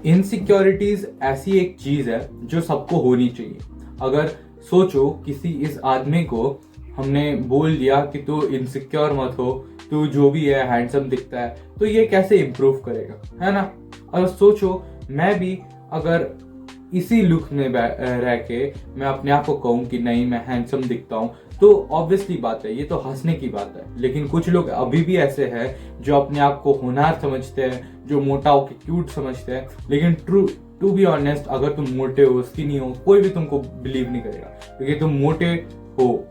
Insecurities ऐसी एक चीज है जो सबको होनी चाहिए। अगर सोचो किसी इस आदमी को हमने बोल दिया कि तू इनसिक्योर मत हो, तू जो भी है हैंडसम दिखता है, तो ये कैसे इम्प्रूव करेगा, है ना। अगर सोचो मैं भी अगर इसी लुक में रह के मैं अपने आप को कहूँ कि नहीं मैं हैंडसम दिखता हूँ, तो ऑब्वियसली बात है, ये तो हंसने की बात है। लेकिन कुछ लोग अभी भी ऐसे हैं जो अपने आप को होनहार समझते हैं, जो मोटा होकर क्यूट समझते हैं, लेकिन टू बी ऑनेस्ट अगर तुम मोटे हो, स्किनी हो, कोई भी तुमको बिलीव नहीं करेगा क्योंकि तुम मोटे हो।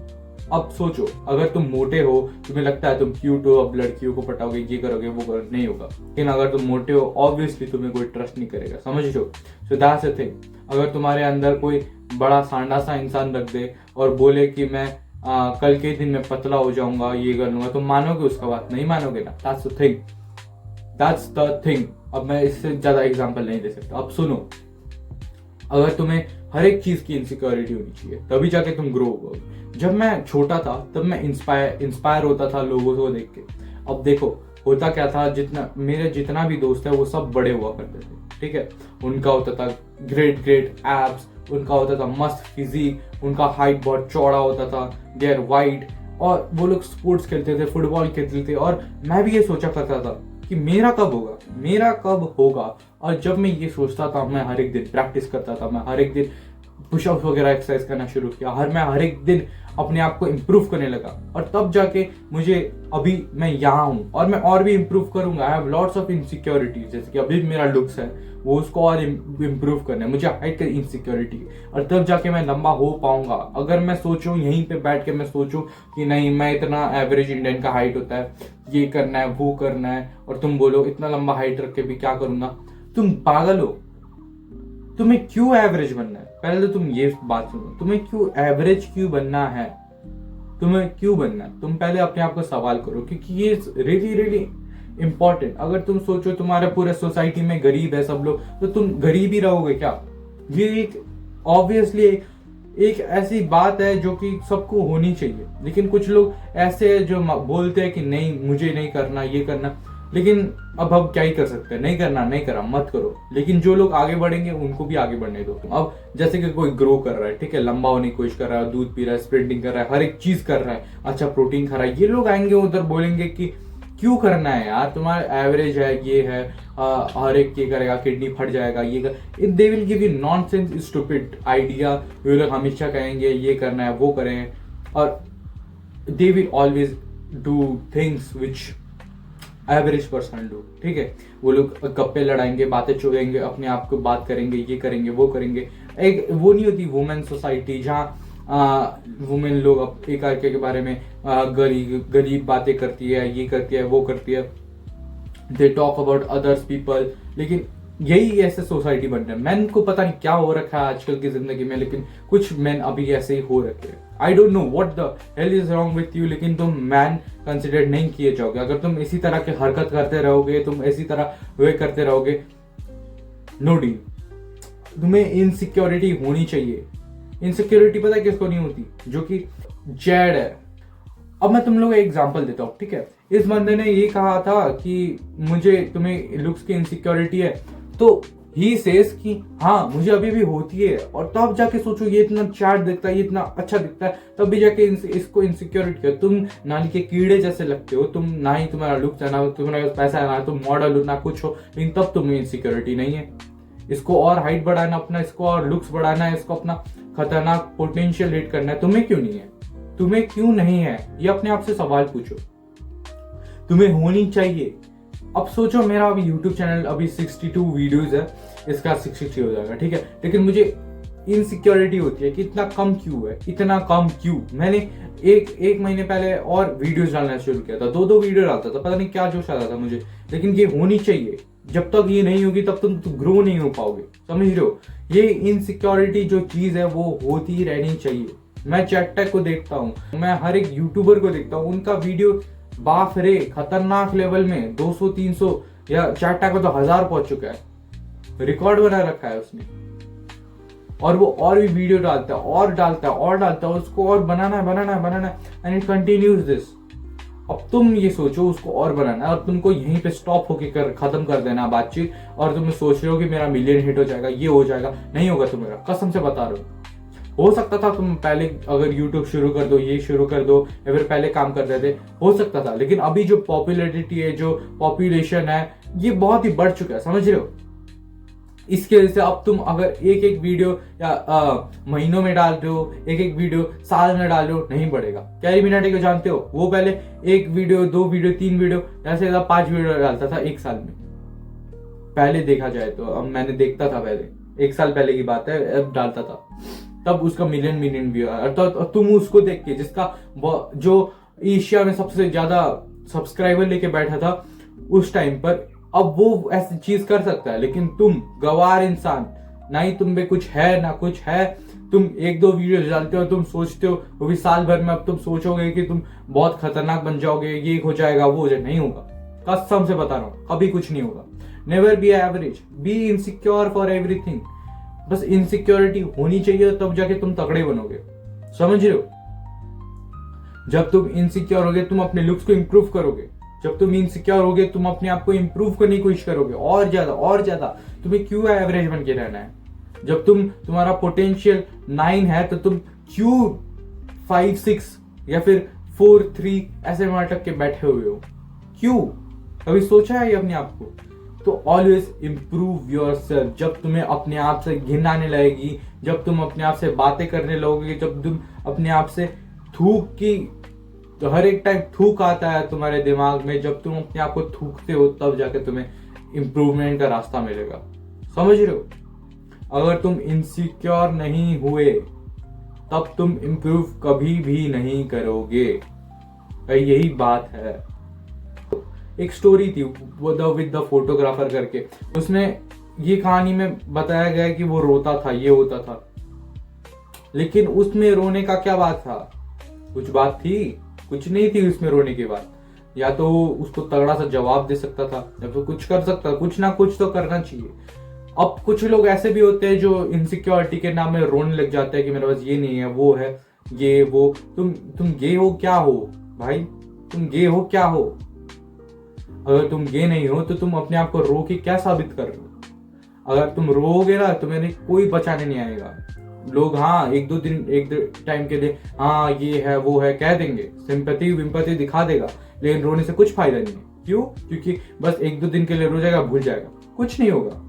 अब सोचो अगर तुम मोटे हो, तुम्हें लगता है तुम क्यूट हो, अब लड़कियों को पटाओगे, ये करोगे वो करोगे, नहीं होगा। लेकिन अगर तुम मोटे हो ऑब्वियसली तुम्हें कोई ट्रस्ट नहीं करेगा, समझ लो। So that's the thing. अगर तुम्हारे अंदर कोई बड़ा सांडा सा इंसान रख दे और बोले कि मैं कल के दिन में पतला हो जाऊंगा, ये कर लूंगा, तुम मानोगे उसका बात? नहीं मानोगे ना। That's the thing. अब मैं इससे ज्यादा एग्जांपल नहीं दे सकता। अब सुनो, अगर तुम्हें हर एक चीज की इनसिक्योरिटी होनी चाहिए तभी जाके तुम ग्रो होगे। जब मैं छोटा था तब मैं इंस्पायर होता था लोगों को देख के। अब देखो होता क्या था, जितना भी दोस्त है वो सब बड़े हुआ करते थे, ठीक है। उनका होता था ग्रेट एब्स, उनका होता था मस्त फिजिक, उनका हाइट बहुत चौड़ा होता था, दे आर वाइड, और वो लोग स्पोर्ट्स खेलते थे, फुटबॉल खेलते थे। और मैं भी ये सोचा करता था कि मेरा कब होगा। और जब मैं ये सोचता था मैं हर एक दिन प्रैक्टिस करता था, मैं हर एक दिन पुशअप्स वगैरह एक्सरसाइज करना शुरू किया, मैं हर एक दिन अपने आप को इम्प्रूव करने लगा। और तब जाके मुझे अभी मैं यहाँ हूँ और मैं और भी इम्प्रूव करूंगा। I have lots of insecurities, जैसे कि अभी मेरा लुक्स है वो उसको और इम्प्रूव करना है, मुझे हाइट का इनसिक्योरिटी, और तब जाके मैं लंबा हो पाऊंगा। अगर मैं सोचूं यहीं पे बैठ के मैं सोचूं कि नहीं मैं इतना एवरेज इंडियन का हाइट होता है, ये करना है वो करना है, और तुम बोलो इतना लंबा हाइट रख के भी क्या करूंगा, तुम पागल हो। तुम्हें क्यों एवरेज बनना है? पहले तो तुम ये बात सुनो, तुम्हें क्यों एवरेज क्यों बनना है? तुम्हें क्यों बनना है? तुम पहले अपने आप को सवाल करो, क्योंकि ये रियली इंपॉर्टेंट। अगर तुम सोचो तुम्हारे पूरे सोसाइटी में गरीब है सब लोग, तो तुम गरीब ही रहोगे क्या? ये एक ऑब्वियसली एक ऐसी बात है जो कि सबको होनी चाहिए। लेकिन कुछ लोग ऐसे हैं जो बोलते हैं कि नहीं मुझे नहीं करना, ये करना। लेकिन अब हम क्या ही कर सकते हैं, नहीं करना नहीं करा, मत करो। लेकिन जो लोग आगे बढ़ेंगे उनको भी आगे बढ़ने दो। अब जैसे कि कोई ग्रो कर रहा है, ठीक है, लंबा होने की कोशिश कर रहा है, दूध पी रहा है, स्प्रिंटिंग कर रहा है, हर एक चीज कर रहा है, अच्छा प्रोटीन खा रहा है, ये लोग आएंगे उधर बोलेंगे कि क्यों करना है यार, तुम्हारा एवरेज है, ये है, हर एक ये करेगा, किडनी फट जाएगा, ये कर, they will give you nonsense stupid idea. ये लोग हमेशा कहेंगे ये करना है वो करें, और they will always do things which average person do, ठीक है। वो लोग गप्पे लड़ाएंगे, बातें चुगेंगे, अपने आप को बात करेंगे, ये करेंगे वो करेंगे। एक वो नहीं होती वुमेन सोसाइटी जहाँ वुमेन लोग एक आके के बारे में गरीब बातें करती है, ये करती है वो करती है, they talk about others people. लेकिन यही ऐसे सोसाइटी बन रहा है। मैन को पता नहीं क्या हो रखा है आजकल की जिंदगी में, लेकिन कुछ मैन अभी ऐसे ही हो रखे हैं। I don't know what the hell is wrong with you, लेकिन तुम मैन कंसिडर नहीं किए जाओगे अगर तुम इसी तरह की हरकत करते रहोगे, तुम इसी तरह वे करते रहोगे। No deal. तुम्हें इनसिक्योरिटी होनी चाहिए। इनसिक्योरिटी पता है किसको नहीं होती? जो कि जैड है। अब मैं तुम लोग एक एग्जांपल देता हूँ, ठीक है। इस बंदे ने ये कहा था कि मुझे तुम्हें लुक्स की इनसिक्योरिटी है, तो ही सेज कि हाँ मुझे अभी भी होती है। और तब जाके सोचो ये इतना चार्ट दिखता है, ये इतना अच्छा दिखता है, तब भी जाके इसको इनसिक्योरिटी है। तुम नाली के कीड़े जैसे लगते हो, तुम ना ही तुम्हारा लुक है, ना तुम्हारा पैसा है, ना तुम मॉडल हो, ना कुछ हो, लेकिन तब तुम्हें इनसिक्योरिटी नहीं है। इसको और हाइट बढ़ाना अपना, इसको और लुक्स बढ़ाना है, इसको अपना खतरनाक पोटेंशियल हिट करना है। तुम्हें क्यों नहीं है? तुम्हें क्यों नहीं है? ये अपने आप से सवाल पूछो। तुम्हें होनी चाहिए। अब सोचो मेरा अभी YouTube चैनल अभी 62 वीडियोस है, इसका 60 हो जाएगा, ठीक है। लेकिन मुझे इनसिक्योरिटी होती है कि इतना कम क्यों है, इतना कम क्यों। मैंने एक महीने पहले और वीडियोस डालना शुरू किया था, 2 वीडियो डालता था, पता नहीं क्या जोश आता था मुझे। लेकिन ये होनी चाहिए। जब तक ये नहीं होगी तब तक तुम ग्रो नहीं हो पाओगे, समझ रहे हो। ये इनसिक्योरिटी जो चीज है वो होती ही रहनी चाहिए। मैं चैट को देखता हूँ, मैं हर एक यूट्यूबर को देखता हूँ, उनका वीडियो बाप रे खतरनाक लेवल में 200-300 या चैट को तो 1000 पहुंच चुका है, रिकॉर्ड बना रखा है उसने। और वो और भी वीडियो डालता है और डालता है और डालता है, उसको और बनाना है एंड इट कंटिन्यूज दिस। अब तुम ये सोचो उसको और बनाना है और तुमको यहीं पे स्टॉप होके खत्म कर देना बातचीत, और तुम सोच रहे हो कि मेरा मिलियन हिट हो जाएगा, ये हो जाएगा। नहीं होगा तुम्हारा, कसम से बता रहे हो सकता था तुम पहले अगर यूट्यूब शुरू कर दो, ये शुरू कर दो, या फिर पहले काम कर रहे थे, हो सकता था। लेकिन अभी जो पॉपुलैरिटी है, जो पॉपुलेशन है, ये बहुत ही बढ़ चुका है, समझ रहे हो। इसके वजह से अब तुम अगर एक एक वीडियो या महीनों में डाल रहे हो, एक एक वीडियो साल में डाल रहे हो, नहीं बढ़ेगा। कैरी मिनाटी को जानते हो, वो पहले 1 वीडियो 2 वीडियो 3 वीडियो ऐसे 5 वीडियो डालता था 1 साल में, पहले देखा जाए तो। अब मैंने देखता था पहले, 1 साल पहले की बात है, अब डालता था, तब उसका मिलियन व्यू है। तो तुम उसको देख के, जिसका जो एशिया में सबसे ज्यादा सब्सक्राइबर लेके बैठा था उस टाइम पर, अब वो ऐसी चीज कर सकता है। लेकिन तुम गवार इंसान, ना ही तुम में कुछ है ना कुछ है, तुम 1-2 वीडियो डालते हो, तुम सोचते हो वो भी साल भर में, अब तुम सोचोगे कि तुम बहुत खतरनाक बन जाओगे, ये हो जाएगा वो हो जाएगा, नहीं होगा। कसम से बता रहा हूं, कभी कुछ नहीं होगा। Never be average, be insecure for everything. बस इनसिक्योरिटी होनी चाहिए, तब जाके तुम तगड़े बनोगे, समझ रहे हो। जब तुम इनसिक्योर होगे, तुम अपने लुक्स को इंप्रूव करोगे। जब तुम इनसिक्योर होगे, तुम अपने आप को इंप्रूव करने की कोशिश करोगे और ज्यादा। तुम्हें क्यों एवरेज बन के रहना है? जब तुम्हारा पोटेंशियल 9 है, तो तुम क्यों 5, 6 या फिर 4, 3 ऐसे में अटक के बैठे हुए हो? क्यों? कभी सोचा है ये अपने आप को? तो ऑलवेज इंप्रूव योर सेल्फ। जब तुम्हें अपने आप से घिन आने लगेगी, जब तुम अपने आप से बातें करने लगोगे, जब तुम अपने आप से थूक की, तो हर एक टाइम थूक आता है तुम्हारे दिमाग में, जब तुम अपने आप को थूकते हो, तब जाके तुम्हें इंप्रूवमेंट का रास्ता मिलेगा, समझ रहे हो। अगर तुम इनसिक्योर नहीं हुए, तब तुम इंप्रूव कभी भी नहीं करोगे। यही बात है। एक स्टोरी थी विद द फोटोग्राफर करके, उसमें ये कहानी में बताया गया कि वो रोता था, ये होता था, लेकिन उसमें रोने का क्या बात था? कुछ बात थी? कुछ नहीं थी उसमें रोने की बात। या तो उसको तगड़ा सा जवाब दे सकता था, या तो कुछ कर सकता, कुछ ना कुछ तो करना चाहिए। अब कुछ लोग ऐसे भी होते हैं जो इनसिक्योरिटी के नाम में रोने लग जाते हैं कि मेरे पास ये नहीं है, वो है, ये वो। तुम गे हो क्या हो भाई? तुम गे हो क्या हो? अगर तुम गे नहीं हो, तो तुम अपने आप को रो के क्या साबित कर रहे हो? अगर तुम रोओगे ना, तो मेरे कोई बचाने नहीं आएगा। लोग हाँ एक दो टाइम के लिए हाँ ये है वो है कह देंगे, सिंपैथी विम्पैथी दिखा देगा, लेकिन रोने से कुछ फायदा नहीं है। क्यों? क्योंकि बस 1-2 दिन के लिए रो जाएगा, भूल जाएगा, कुछ नहीं होगा।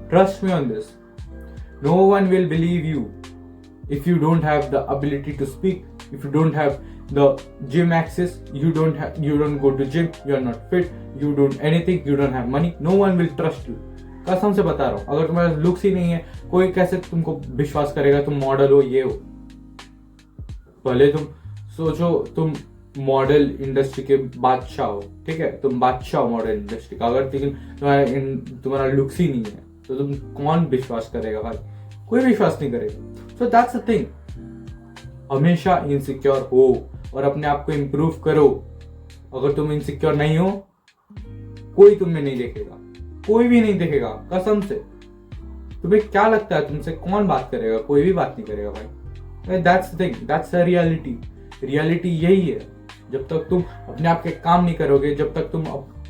Trust me on this, no one will believe you if you don't have the ability to speak, if you don't have the gym access, you don't go to gym, you are not fit, you don't anything, you don't have money, no one will trust you। कसम से बता रहा हूं, अगर तुम्हारे looks he नहीं है, कोई कैसे तुमको विश्वास करेगा तुम मॉडल हो, ये हो। पहले तुम सोचो, तुम मॉडल इंडस्ट्री के बादशाह हो, ठीक है, तुम बादशाह हो मॉडल इंडस्ट्री का। अगर तुम्हारा लुक्स ही नहीं है, तो तुम कौन विश्वास करेगा भाई? कोई विश्वास नहीं करेगा। सो दैट्स द थिंग, हमेशा इनसिक्योर हो और अपने आप को इंप्रूव करो। अगर तुम इनसिक्योर नहीं हो, कोई तुम्हें नहीं देखेगा, कोई भी नहीं देखेगा, कसम से। तुम्हें क्या लगता है तुमसे कौन बात करेगा? कोई भी बात नहीं करेगा भाई। That's the thing, that's the reality. Reality यही है। जब तक तुम अपने आप के काम नहीं करोगे, जब तक तुम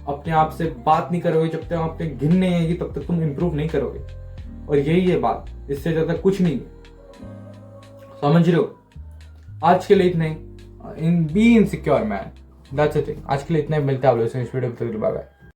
अपने आप से बात नहीं करोगे, जब तक अपने घिन नहीं आएगी, तब तक तुम इंप्रूव नहीं करोगे। और यही है बात, इससे ज्यादा कुछ नहीं है, समझ रहे हो। आज के लिए इतना ही। Be insecure man, that's it. आज के लिए इतना ही। मिलता है आप लोगों से इस वीडियो में। Bye bye.